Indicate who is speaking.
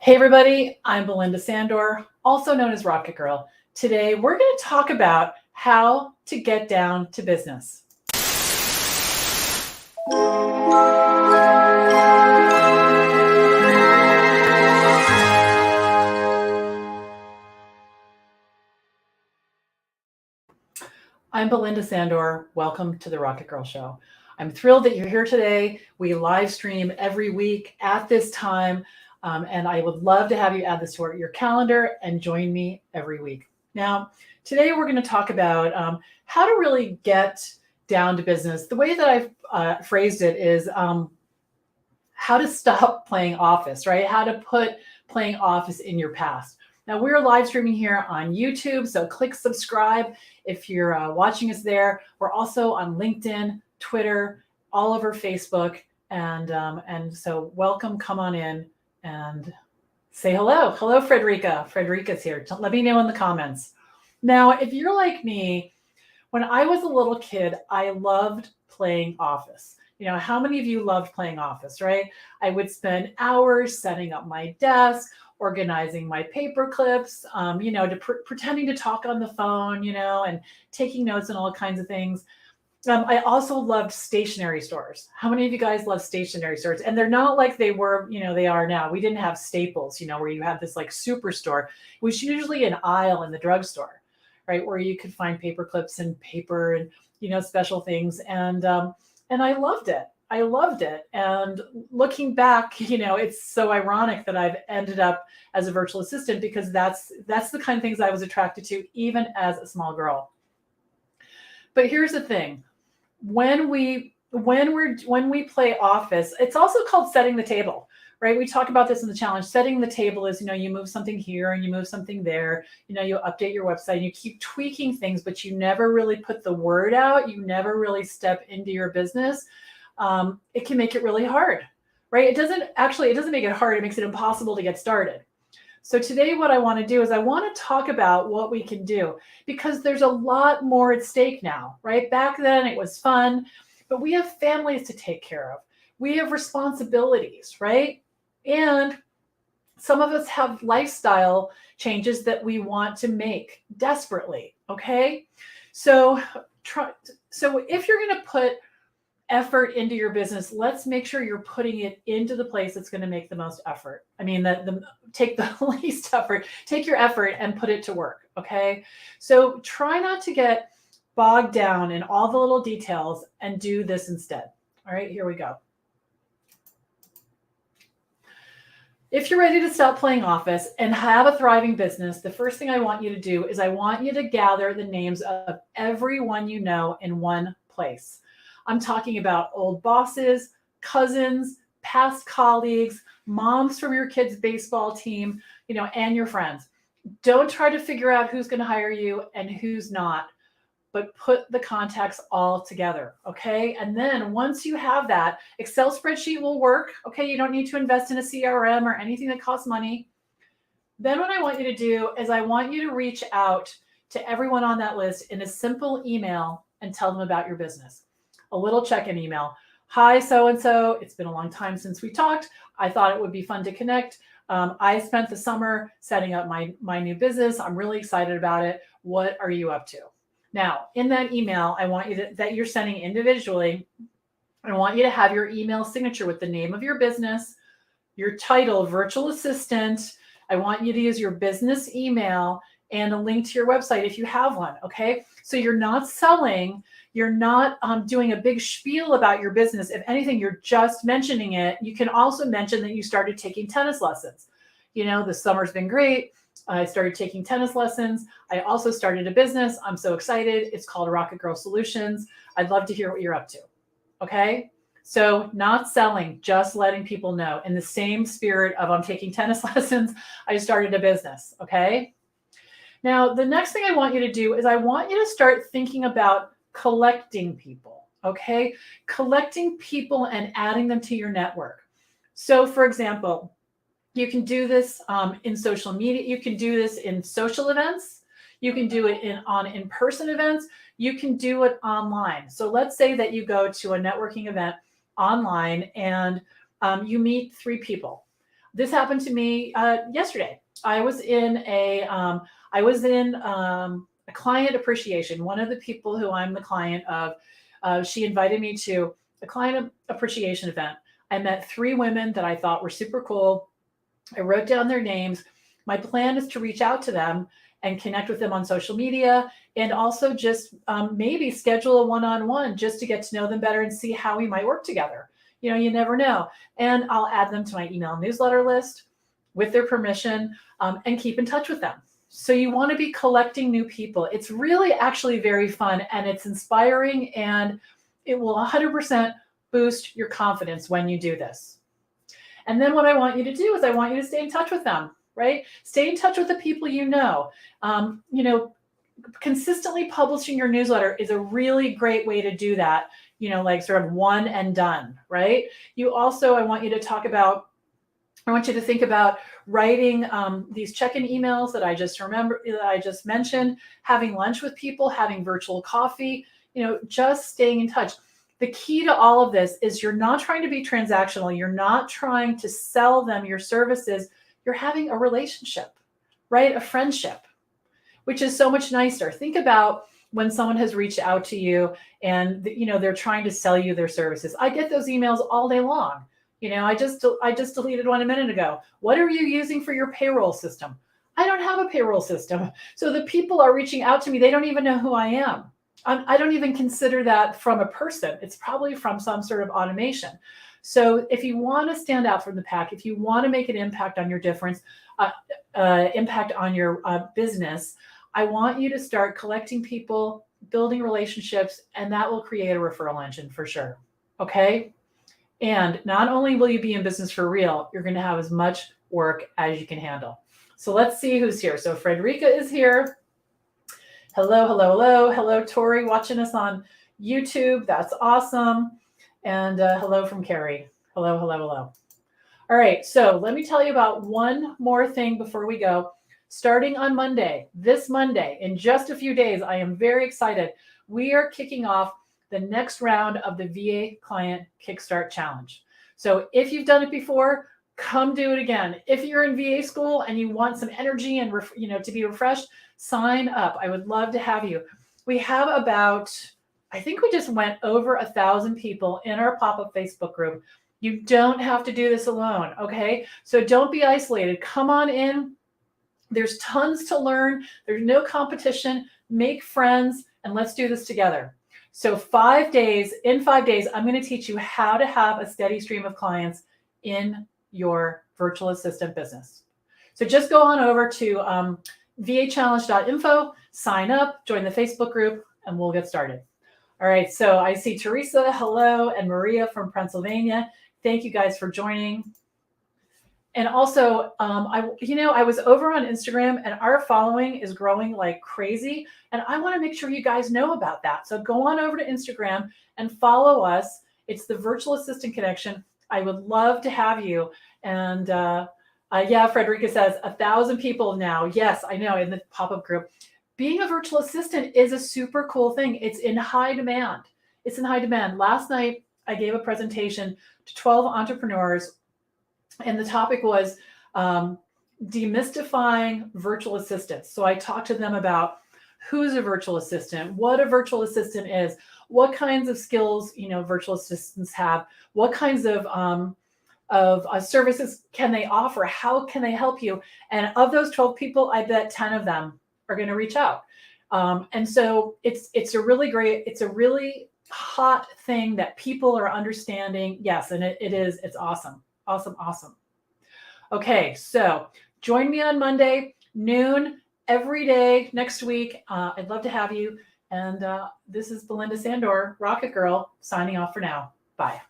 Speaker 1: Hey everybody, I'm Belinda Sandor, also known as Rocket Girl. Today we're going to talk about how to get down to business. I'm Belinda Sandor. Welcome to the Rocket Girl Show. I'm thrilled that you're here today. We live stream every week at this time, and I would love to have you add this to your calendar and join me every week. Now, today we're going to talk about how to really get down to business. The way that I've phrased it is how to stop playing office, right? How to put playing office in your past. Now, we're live streaming here on YouTube, so click subscribe if you're watching us there. We're also on LinkedIn, Twitter, all over Facebook, and so welcome. Come on in and say hello. Hello, Frederica. Frederica's here. Let me know in the comments. Now, if you're like me, when I was a little kid, I loved playing office. You know, how many of you loved playing office, right? I would spend hours setting up my desk, organizing my paper clips, pretending to talk on the phone, and taking notes and all kinds of things. I also loved stationery stores. How many of you guys love stationery stores? And they're not like they were, they are now. We didn't have Staples, where you have this like superstore. It was usually an aisle in the drugstore, right? Where you could find paper clips and paper and, special things. And I loved it. I loved it. And looking back, it's so ironic that I've ended up as a virtual assistant because that's the kind of things I was attracted to even as a small girl. But here's the thing. When we play office, it's also called setting the table, right? We talk about this in the challenge. Setting the table is, you move something here and you move something there, you update your website and you keep tweaking things, but you never really put the word out. You never really step into your business. It can make it really hard, right? It doesn't make it hard. It makes it impossible to get started. So today what I want to do is I want to talk about what we can do because there's a lot more at stake now, right? Back then it was fun, but we have families to take care of. We have responsibilities, right? And some of us have lifestyle changes that we want to make desperately, okay? So if you're going to put effort into your business, let's make sure you're putting it into the place that's going to make the most effort. I mean, take the least effort, take your effort and put it to work. Okay. So try not to get bogged down in all the little details and do this instead. All right, here we go. If you're ready to stop playing office and have a thriving business, the first thing I want you to do is I want you to gather the names of everyone you know in one place. I'm talking about old bosses, cousins, past colleagues, moms from your kids' baseball team, and your friends. Don't try to figure out who's going to hire you and who's not, but put the contacts all together, okay? And then once you have that, Excel spreadsheet will work, okay? You don't need to invest in a CRM or anything that costs money. Then what I want you to do is I want you to reach out to everyone on that list in a simple email and tell them about your business. A little check-in email. Hi, so-and-so. It's been a long time since we talked. I thought it would be fun to connect. I spent the summer setting up my new business. I'm really excited about it. What are you up to? Now, in that email, I want you that you're sending individually, I want you to have your email signature with the name of your business, your title, virtual assistant. I want you to use your business email and a link to your website if you have one, okay? So you're not selling, you're not doing a big spiel about your business. If anything, you're just mentioning it. You can also mention that you started taking tennis lessons. The summer's been great. I started taking tennis lessons. I also started a business. I'm so excited. It's called Rocket Girl Solutions. I'd love to hear what you're up to, okay? So not selling, just letting people know in the same spirit of I'm taking tennis lessons. I started a business, okay? Now, the next thing I want you to do is I want you to start thinking about collecting people, okay? Collecting people and adding them to your network. So for example, you can do this in social media. You can do this in social events. You can do it on in-person events. You can do it online. So let's say that you go to a networking event online and you meet 3 people. This happened to me yesterday. I was in a client appreciation. One of the people who I'm the client of, she invited me to a client appreciation event. I met 3 women that I thought were super cool. I wrote down their names. My plan is to reach out to them and connect with them on social media, and also just maybe schedule a one-on-one just to get to know them better and see how we might work together. You never know. And I'll add them to my email newsletter list with their permission, and keep in touch with them. So you want to be collecting new people. It's really actually very fun, and it's inspiring, and it will 100% boost your confidence when you do this. And then what I want you to do is I want you to stay in touch with them, right? Stay in touch with the people you know. Consistently publishing your newsletter is a really great way to do that, like sort of one and done, right? I want you to think about writing these check-in emails that I just mentioned, having lunch with people, having virtual coffee, just staying in touch. The key to all of this is you're not trying to be transactional. You're not trying to sell them your services. You're having a relationship, right? A friendship, which is so much nicer. Think about when someone has reached out to you and they're trying to sell you their services. I get those emails all day long. I just deleted one a minute ago. What are you using for your payroll system? I don't have a payroll system. So the people are reaching out to me. They don't even know who I am. I don't even consider that from a person. It's probably from some sort of automation. So if you want to stand out from the pack, if you want to make an impact on your impact on your business, I want you to start collecting people, building relationships, and that will create a referral engine for sure. Okay. And not only will you be in business for real, you're going to have as much work as you can handle. So let's see who's here. So Frederica is here. Hello, hello, hello. Hello, Tori, watching us on YouTube. That's awesome. And hello from Carrie. Hello, hello, hello. All right. So let me tell you about one more thing before we go. Starting on Monday, this Monday, in just a few days, I am very excited. We are kicking off the next round of the VA Client Kickstart Challenge. So if you've done it before, come do it again. If you're in VA school and you want some energy and to be refreshed, sign up. I would love to have you. We have I think we just went over 1,000 people in our pop-up Facebook group. You don't have to do this alone, okay? So don't be isolated. Come on in. There's tons to learn. There's no competition. Make friends, and let's do this together. So in 5 days, I'm going to teach you how to have a steady stream of clients in your virtual assistant business. So just go on over to vachallenge.info, sign up, join the Facebook group, and we'll get started. All right, so I see Teresa, hello, and Maria from Pennsylvania. Thank you guys for joining. And also, I was over on Instagram, and our following is growing like crazy. And I want to make sure you guys know about that. So go on over to Instagram and follow us. It's the Virtual Assistant Connection. I would love to have you. And yeah, Frederica says 1,000 people now. Yes, I know, in the pop-up group. Being a virtual assistant is a super cool thing. It's in high demand. It's in high demand. Last night, I gave a presentation to 12 entrepreneurs, and the topic was demystifying virtual assistants. So I talked to them about who's a virtual assistant, what a virtual assistant is, what kinds of skills virtual assistants have, what kinds of services can they offer, how can they help you. And of those 12 people, I bet 10 of them are going to reach out. And so it's a really hot thing that people are understanding. Yes, and it's awesome. Awesome. Okay, so join me on Monday, noon, every day next week. I'd love to have you. And this is Belinda Sandor, Rocket Girl, signing off for now. Bye.